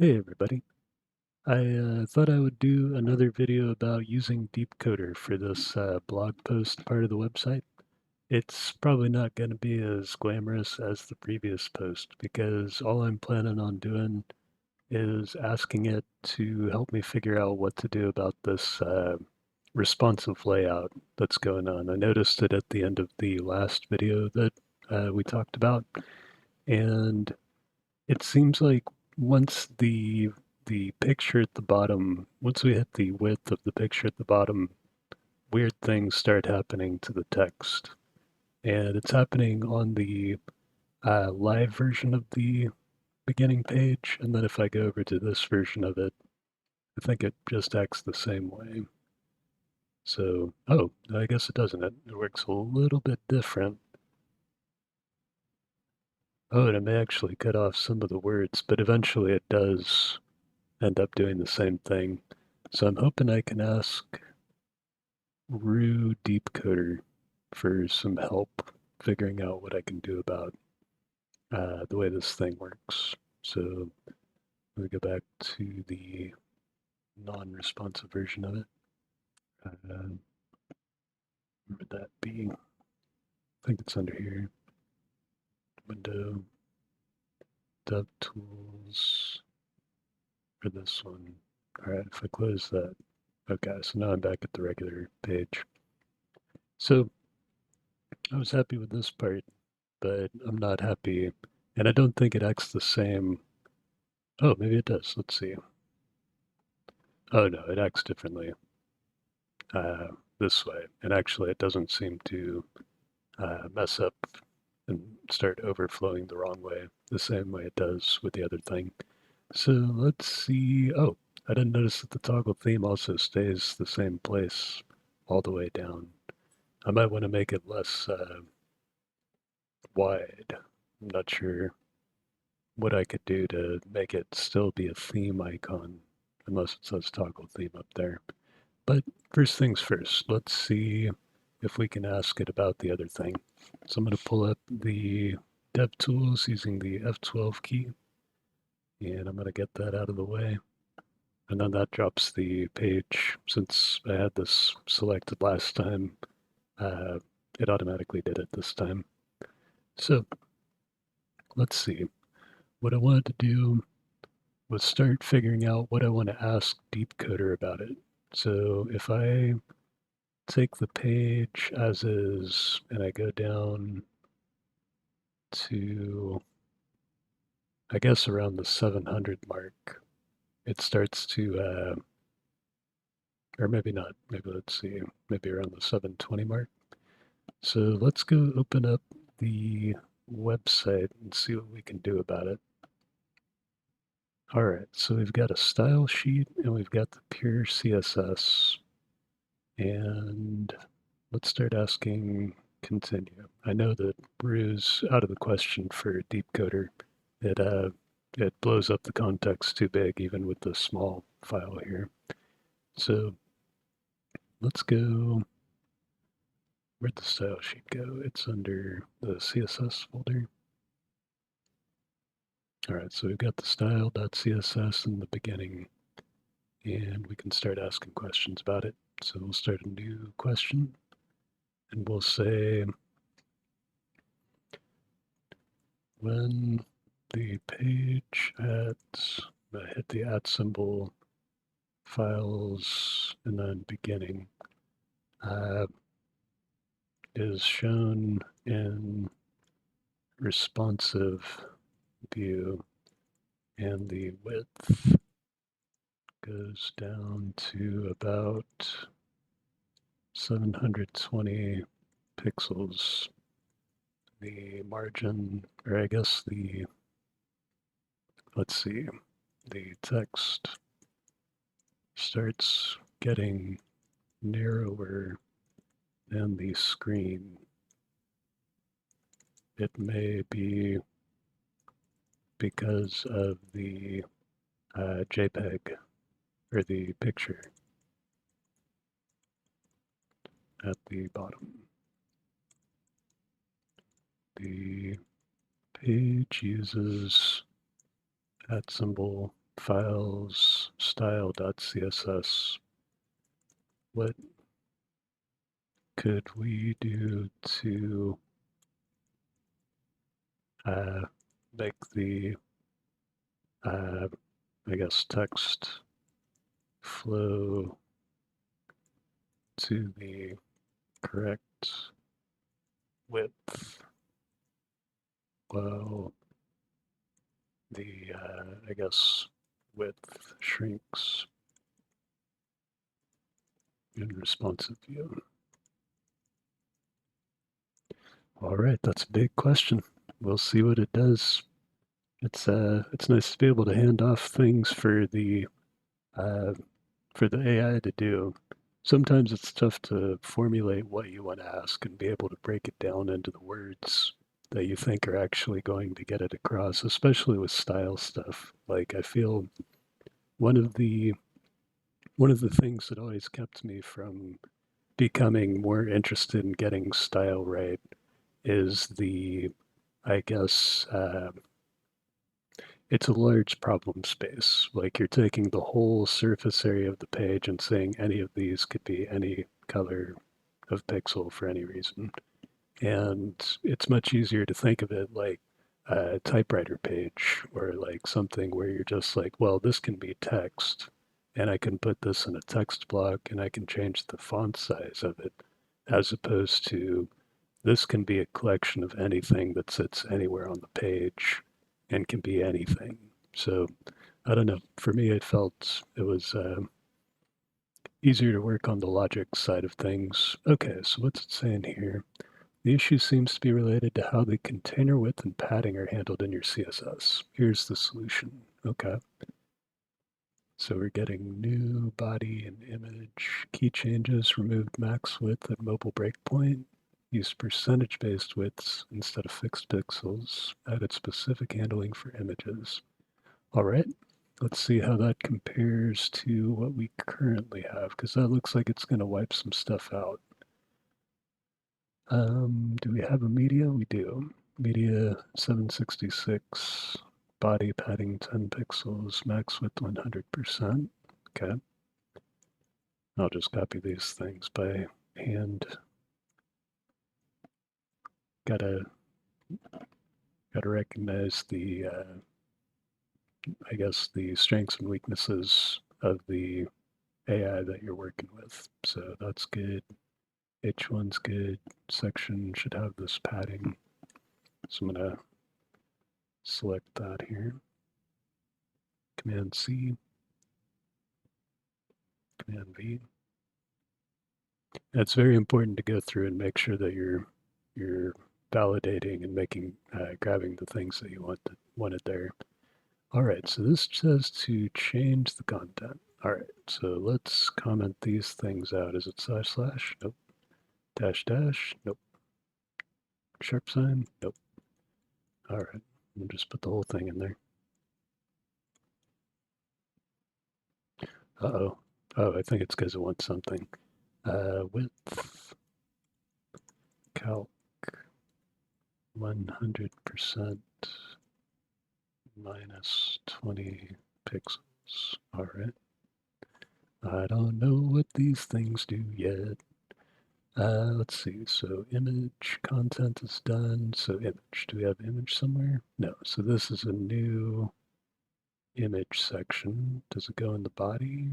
Hey everybody. I thought I would do another video about using DeepCoder for this blog post part of the website. It's probably not going to be as glamorous as the previous post because all I'm planning on doing is asking it to help me figure out what to do about this responsive layout that's going on. I noticed it at the end of the last video that we talked about, and it seems like once the picture at the bottom, once we hit the width of the picture at the bottom, weird things start happening to the text. And it's happening on the live version of the beginning page. And then if I go over to this version of it, I think it just acts the same way. So, oh, I guess it doesn't. It works a little bit different. Oh, and it may actually cut off some of the words, but eventually it does end up doing the same thing. So I'm hoping I can ask Deepcoder for some help figuring out what I can do about the way this thing works. So let me go back to the non-responsive version of it. Where would that be? I think it's under here. Window, Dev Tools for this one. All right, if I close that, okay, so now I'm back at the regular page. So I was happy with this part, but I'm not happy, and I don't think it acts the same. Oh, maybe it does. Let's see. Oh no, it acts differently this way, and actually it doesn't seem to mess up and start overflowing the wrong way, the same way it does with the other thing. So let's see. Oh, I didn't notice that the toggle theme also stays the same place all the way down. I might want to make it less wide. I'm not sure what I could do to make it still be a theme icon, unless it says toggle theme up there. But first things first, let's see if we can ask it about the other thing. So I'm going to pull up the DevTools using the F12 key, and I'm going to get that out of the way. And then that drops the page. Since I had this selected last time, it automatically did it this time. So let's see. What I wanted to do was start figuring out what I want to ask DeepCoder about it. So if I take the page as is and I go down to, I guess, around the 700 mark, it starts to, or maybe not, maybe let's see, maybe around the 720 mark. So let's go open up the website and see what we can do about it. All right, so we've got a style sheet and we've got the pure CSS. And let's start asking continue. I know that Brews out of the question for DeepCoder. It blows up the context too big, even with the small file here. So let's go. Where'd the style sheet go? It's under the CSS folder. All right, so we've got the style.css in the beginning, and we can start asking questions about it. So we'll start a new question, and we'll say, when the page hit the @ symbol, files, and then beginning is shown in responsive view, and the width goes down to about 720 pixels. The margin, or I guess let's see, the text starts getting narrower than the screen. It may be because of the JPEG, or the picture at the bottom. The page uses @ symbol files style.css. What could we do to make the, I guess, text flow to the correct width while the, I guess, width shrinks in responsive view? All right, that's a big question. We'll see what it does. It's nice to be able to hand off things uh, for the AI to do. Sometimes it's tough to formulate what you want to ask and be able to break it down into the words that you think are actually going to get it across, especially with style stuff. Like I feel one of the one of the things that always kept me from becoming more interested in getting style right is I guess, it's a large problem space. Like you're taking the whole surface area of the page and saying any of these could be any color of pixel for any reason. And it's much easier to think of it like a typewriter page or like something where you're just like, well, this can be text and I can put this in a text block and I can change the font size of it, as opposed to this can be a collection of anything that sits anywhere on the page and can be anything. So I don't know. For me, it felt it was easier to work on the logic side of things. Okay, so what's it saying here? The issue seems to be related to how the container width and padding are handled in your CSS. Here's the solution. Okay. So we're getting new body and image key changes, removed max width at mobile breakpoint, used percentage-based widths instead of fixed pixels, added specific handling for images. All right, let's see how that compares to what we currently have, because that looks like it's going to wipe some stuff out. Do we have a media? We do. Media 766, body padding 10 pixels, max width 100%. Okay. I'll just copy these things by hand. Gotta recognize the, I guess, the strengths and weaknesses of the AI that you're working with. So that's good. H1's good. Section should have this padding. So I'm gonna select that here. Command C, Command V. And it's very important to go through and make sure that you're validating and making grabbing the things that you wanted there. All right, so this says to change the content. All right, so let's comment these things out. Is it slash slash? Nope. Dash dash? Nope. Sharp sign? Nope. All right, we'll just put the whole thing in there. Uh-oh. Oh, I think it's because it wants something. Width, calc, 100% minus 20 pixels. All right. I don't know what these things do yet. Let's see. So image content is done. So image. Do we have image somewhere? No. So this is a new image section. Does it go in the body?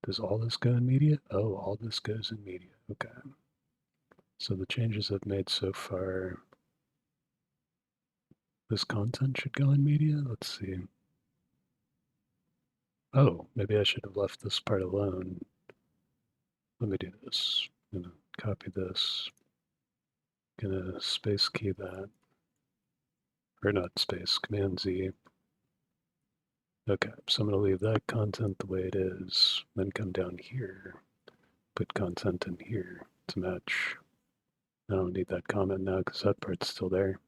Does all this go in media? Oh, all this goes in media. Okay. So the changes I've made so far, this content should go in media. Let's see. Oh, maybe I should have left this part alone. Let me do this. I'm gonna copy this. Gonna space key that. Or not space, Command Z. Okay, so I'm gonna leave that content the way it is, then come down here, put content in here to match. I don't need that comment now because that part's still there.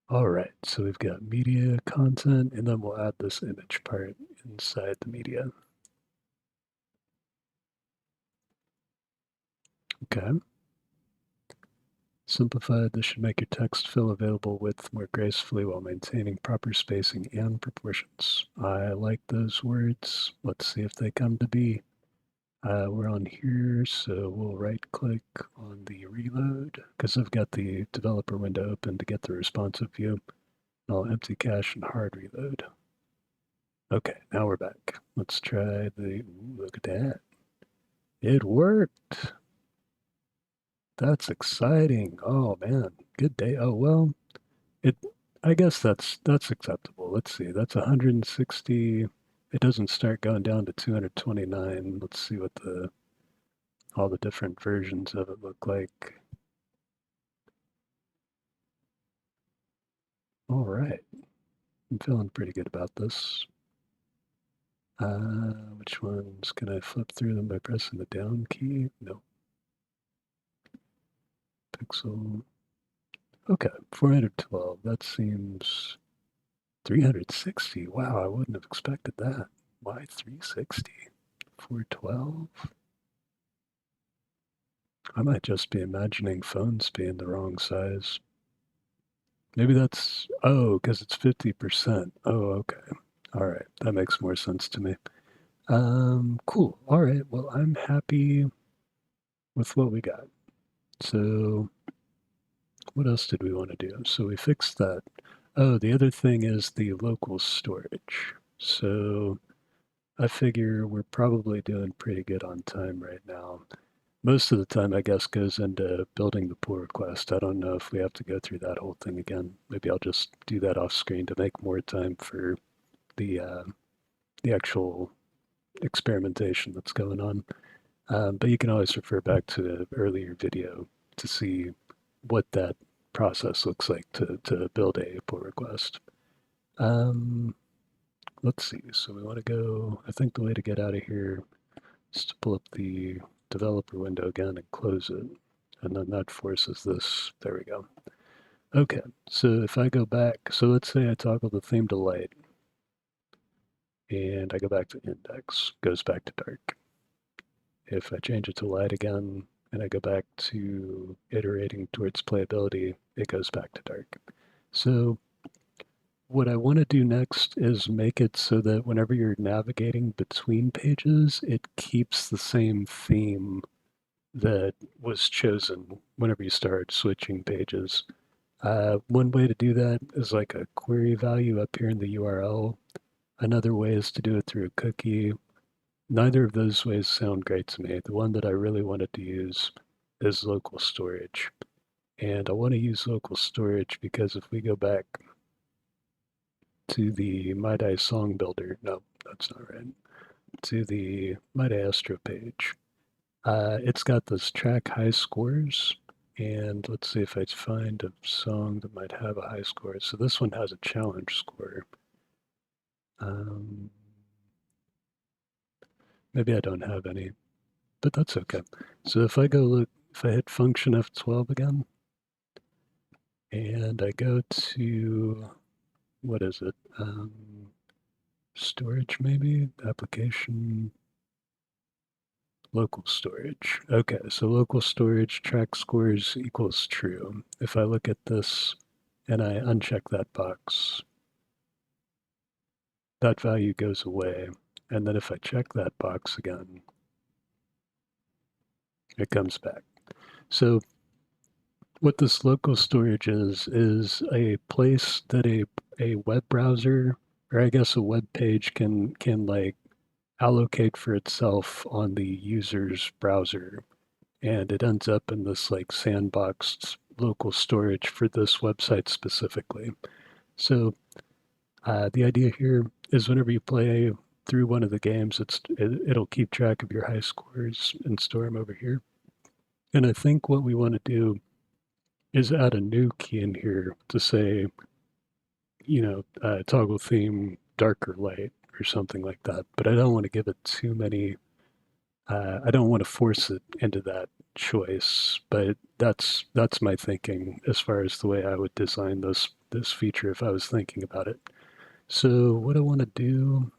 All right, so we've got media content, and then we'll add this image part inside the media. Okay. Simplified, this should make your text fill available width more gracefully while maintaining proper spacing and proportions. I like those words. Let's see if they come to be. We're on here, so we'll right-click on the reload, because I've got the developer window open to get the responsive view. I'll empty cache and hard reload. Okay, now we're back. Let's try the, ooh, look at that. It worked. That's exciting. Oh man, good day. Oh well, it. I guess that's acceptable. Let's see. That's 160. It doesn't start going down to 229. Let's see what the all the different versions of it look like. All right, I'm feeling pretty good about this. Which ones can I flip through them by pressing the down key? No. Pixel. Okay, 412. That seems 360. Wow, I wouldn't have expected that. Why 360? 412? I might just be imagining phones being the wrong size. Maybe that's, oh, because it's 50%. Oh, okay. All right, that makes more sense to me. Cool. All right, well, I'm happy with what we got. So what else did we want to do? So we fixed that. Oh, the other thing is the local storage. So I figure we're probably doing pretty good on time right now. Most of the time, I guess, goes into building the pull request. I don't know if we have to go through that whole thing again. Maybe I'll just do that off screen to make more time for the actual experimentation that's going on. But you can always refer back to the earlier video to see what that process looks like to build a pull request. Um, let's see. So we want to go, I think the way to get out of here is to pull up the developer window again and close it. And then that forces this. There we go. Okay, so if I go back, so let's say I toggle the theme to light and I go back to index, goes back to dark. If I change it to light again and I go back to iterating towards playability, it goes back to dark. So what I want to do next is make it so that whenever you're navigating between pages, it keeps the same theme that was chosen whenever you start switching pages. One way to do that is like a query value up here in the URL. Another way is to do it through a cookie. Neither of those ways sound great to me. The one that I really wanted to use is local storage. And I want to use local storage because if we go back to the My Day song builder, no, that's not right, to the My Day Astro page, it's got this track high scores. And let's see if I find a song that might have a high score. So this one has a challenge score. Um, maybe I don't have any, but that's okay. So if I go look, if I hit function F12 again, and I go to, what is it? Storage maybe? Application, local storage. Okay, so local storage track scores equals true. If I look at this and I uncheck that box, that value goes away. And then if I check that box again, it comes back. So what this local storage is a place that a web browser, or I guess a web page can like allocate for itself on the user's browser. And it ends up in this like sandboxed local storage for this website specifically. So the idea here is whenever you play through one of the games, it'll keep track of your high scores and store them over here. And I think what we want to do is add a new key in here to say, toggle theme dark or light or something like that. But I don't want to give it too many. I don't want to force it into that choice. But that's my thinking as far as the way I would design this feature if I was thinking about it. So what I want to do,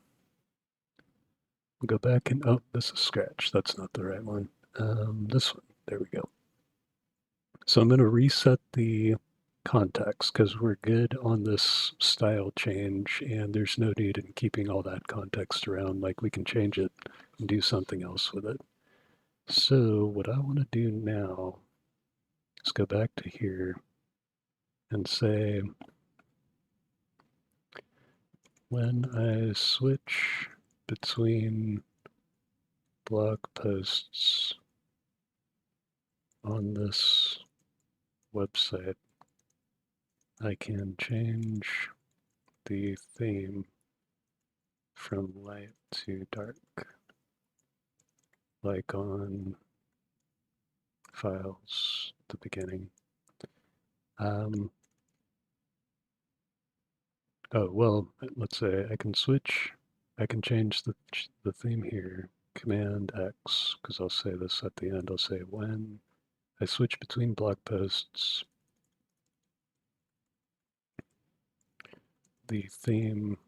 we'll go back and, oh, this is Scratch. That's not the right one. This one. There we go. So I'm going to reset the context because we're good on this style change and there's no need in keeping all that context around. Like we can change it and do something else with it. So what I want to do now is go back to here and say, when I switch between blog posts on this website, I can change the theme from light to dark, like on files at the beginning. Oh, well, let's say I can change the theme here, Command X, because I'll say this at the end. I'll say when I switch between blog posts, the theme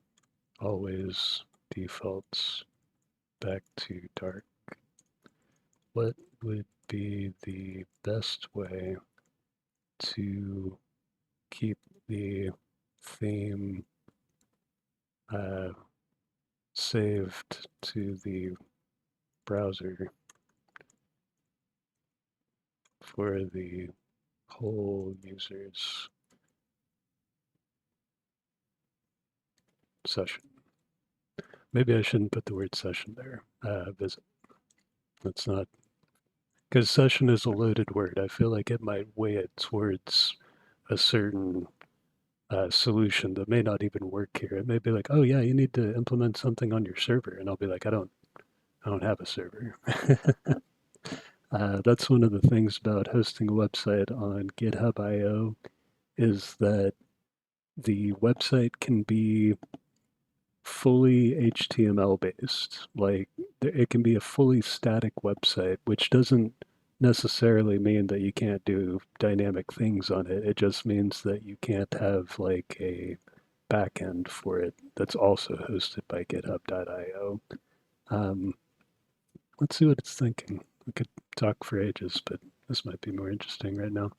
always defaults back to dark. What would be the best way to keep the theme saved to the browser for the whole user's session? Maybe I shouldn't put the word session there. Visit. That's not, because session is a loaded word. I feel like it might weigh it towards a certain solution that may not even work here. It may be like, oh yeah, you need to implement something on your server, and I'll be like, I don't have a server. That's one of the things about hosting a website on GitHub.io is that the website can be fully HTML based. Like it can be a fully static website, which doesn't necessarily mean that you can't do dynamic things on it. It just means that you can't have like a backend for it that's also hosted by GitHub.io. Um, let's see what it's thinking. We could talk for ages, but this might be more interesting right now.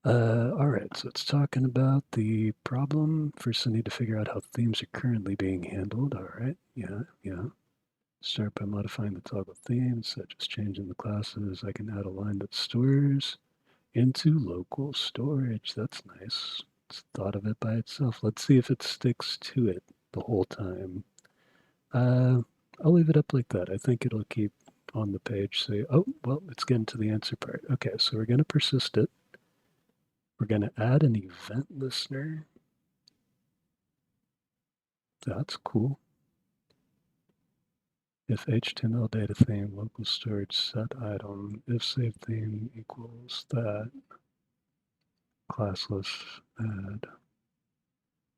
All right, so it's talking about the problem. First, I need to figure out how themes are currently being handled. All right, yeah. Start by modifying the toggle themes, such as changing the classes. I can add a line that stores into local storage. That's nice. It's thought of it by itself. Let's see if it sticks to it the whole time. I'll leave it up like that. I think it'll keep on the page say, oh, well, it's getting to the answer part. Okay, so we're going to persist it. We're going to add an event listener. That's cool. If HTML data theme local storage set item, if save theme equals that classless add.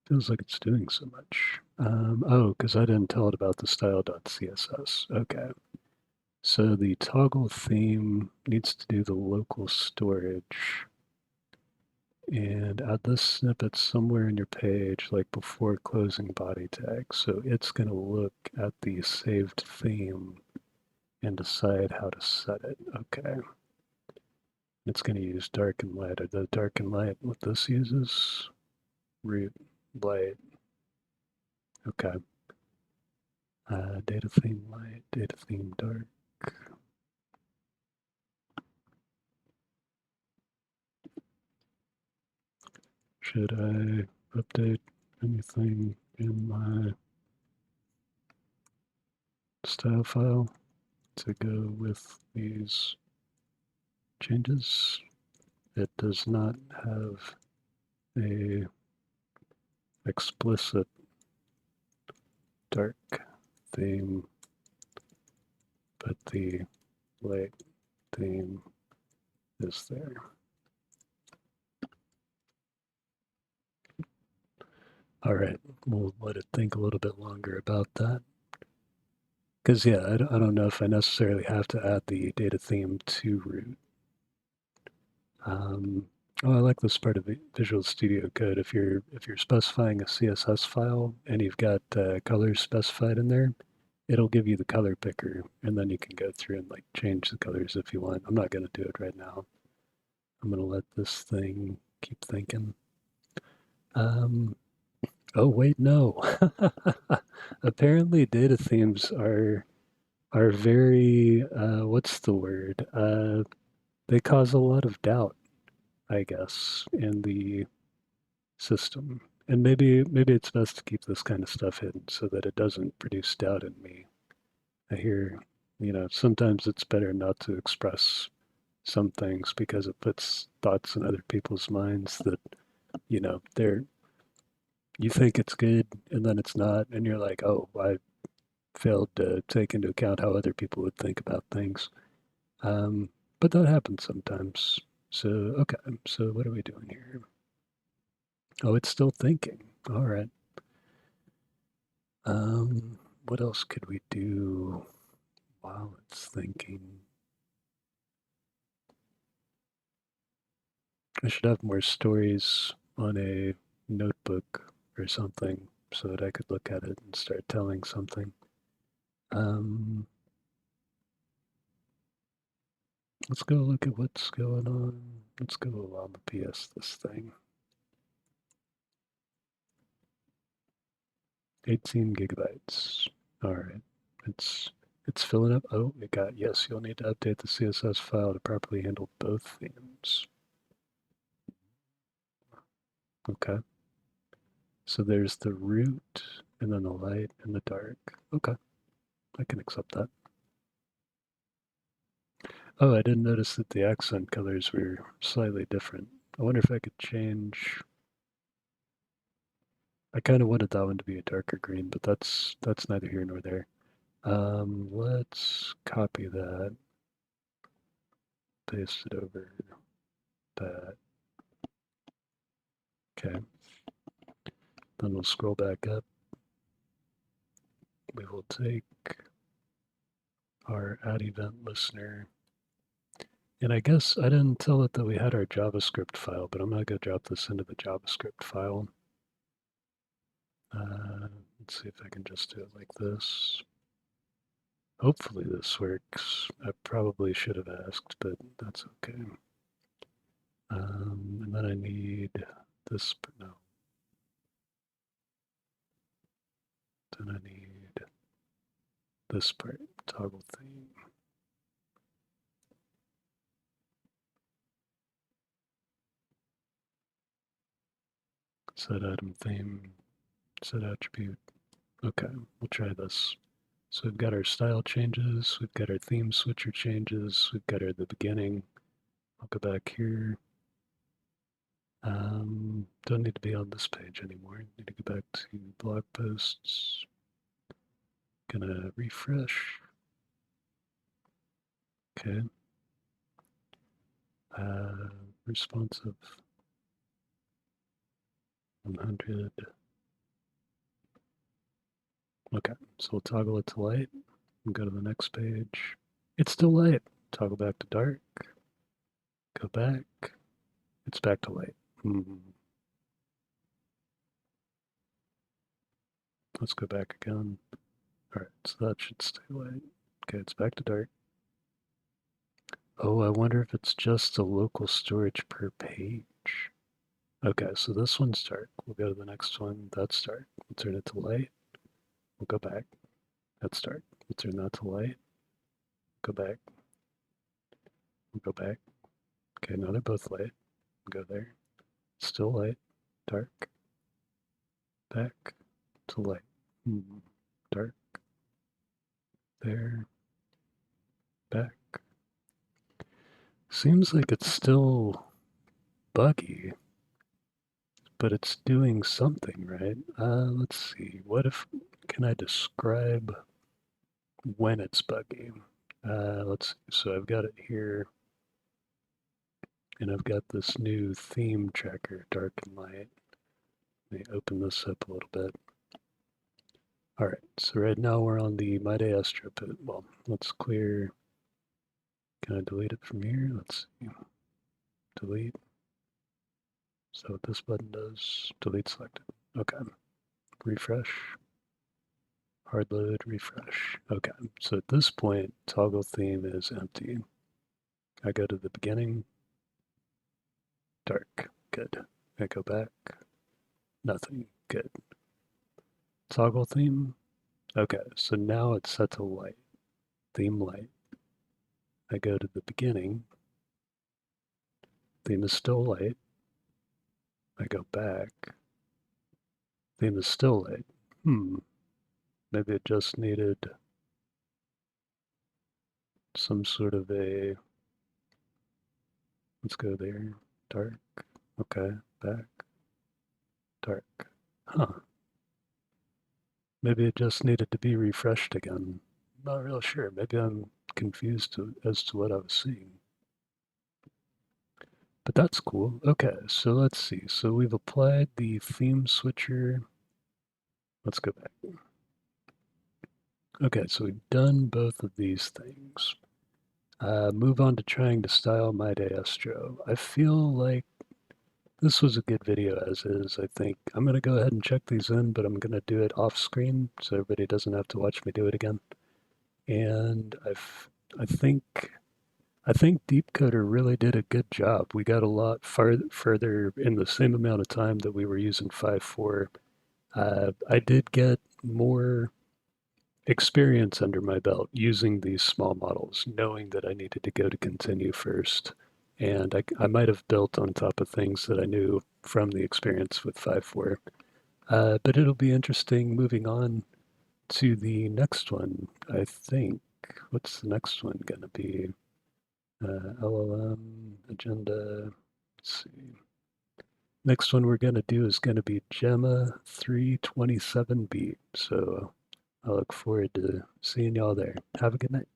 Feels like it's doing so much. Oh, because I didn't tell it about the style.css. Okay. So the toggle theme needs to do the local storage and add this snippet somewhere in your page, like before closing body tag. So it's going to look at the saved theme and decide how to set it. Okay. It's going to use dark and light. Are the dark and light what this uses? Root, light. Okay. Data theme light, data theme dark. Should I update anything in my style file to go with these changes? It does not have a explicit dark theme, but the light theme is there. All right, we'll let it think a little bit longer about that. Because, yeah, I don't know if I necessarily have to add the data theme to root. Oh, I like this part of Visual Studio Code. If you're specifying a CSS file and you've got colors specified in there, it'll give you the color picker, and then you can go through and like change the colors if you want. I'm not going to do it right now. I'm going to let this thing keep thinking. Oh, wait, no. Apparently data themes are very, what's the word? They cause a lot of doubt, I guess, in the system. And maybe it's best to keep this kind of stuff hidden so that it doesn't produce doubt in me. I hear, sometimes it's better not to express some things because it puts thoughts in other people's minds that, they're you think it's good and then it's not, and you're like, oh, I failed to take into account how other people would think about things. But that happens sometimes. So, okay, so what are we doing here? Oh, it's still thinking. All right. What else could we do while it's thinking? I should have more stories on a notebook or something so that I could look at it and start telling something. Um, let's go look at what's going on. Let's go Llama PS this thing. 18 gigabytes. All right. It's filling up. Oh, it got, yes, you'll need to update the CSS file to properly handle both themes. Okay. So there's the root and then the light and the dark. Okay. I can accept that. Oh, I didn't notice that the accent colors were slightly different. I wonder if I could change. I kind of wanted that one to be a darker green, but that's neither here nor there. Let's copy that, paste it over that. Okay. Then we'll scroll back up. We will take our add event listener. And I guess I didn't tell it that we had our JavaScript file, but I'm going to go drop this into the JavaScript file. Let's see if I can just do it like this. Hopefully this works. I probably should have asked, but that's okay. And then I need this, no. Then I need this part, toggle theme. Set item theme, set attribute. Okay, we'll try this. So we've got our style changes, we've got our theme switcher changes, we've got our the beginning. I'll go back here. Don't need to be on this page anymore. Need to go back to blog posts. Gonna refresh. Okay. Responsive 100. Okay, so we'll toggle it to light and go to the next page. It's still light. Toggle back to dark. Go back. It's back to light. Let's go back again. All right, so that should stay light. Okay, it's back to dark. Oh, I wonder if it's just the local storage per page. Okay, so this one's dark. We'll go to the next one. That's dark. We'll turn it to light. We'll go back. That's dark. We'll turn that to light. Go back. We'll go back. Okay, now they're both light. Go there. Still light. Dark. Back to light. Dark. There. Back. Seems like it's still buggy, but it's doing something, right? Let's see. What if, can I describe when it's buggy? Let's see. So I've got it here, and I've got this new theme tracker, dark and light. Let me open this up a little bit. All right, so right now we're on the My Day Astro. Well, let's clear. Can I delete it from here? Let's see. Delete. So what this button does, delete selected. Okay. Refresh. Hard load, refresh. Okay, so at this point, toggle theme is empty. I go to the beginning. dark. Good. I go back. Nothing. Good. Toggle theme. Okay, so now it's set to light. Theme light. I go to the beginning. Theme is still light. I go back. Theme is still light. Maybe it just needed some sort of a, let's go there. Dark. Okay, back. Dark. Huh. Maybe it just needed to be refreshed again. Not real sure. Maybe I'm confused as to what I was seeing. But that's cool. Okay, so let's see. So we've applied the theme switcher. Let's go back. Okay, so we've done both of these things. Move on to trying to style my Astro. I feel like this was a good video as is, I think. I'm going to go ahead and check these in, but I'm going to do it off screen so everybody doesn't have to watch me do it again. And I think DeepCoder really did a good job. We got a lot further in the same amount of time that we were using 5.4. I did get more experience under my belt using these small models, knowing that I needed to go to continue first. And I might have built on top of things that I knew from the experience with 5.4. But it'll be interesting moving on to the next one, I think. What's the next one going to be? LLM, agenda, let's see. Next one we're going to do is going to be Gemma 327B. So I look forward to seeing y'all there. Have a good night.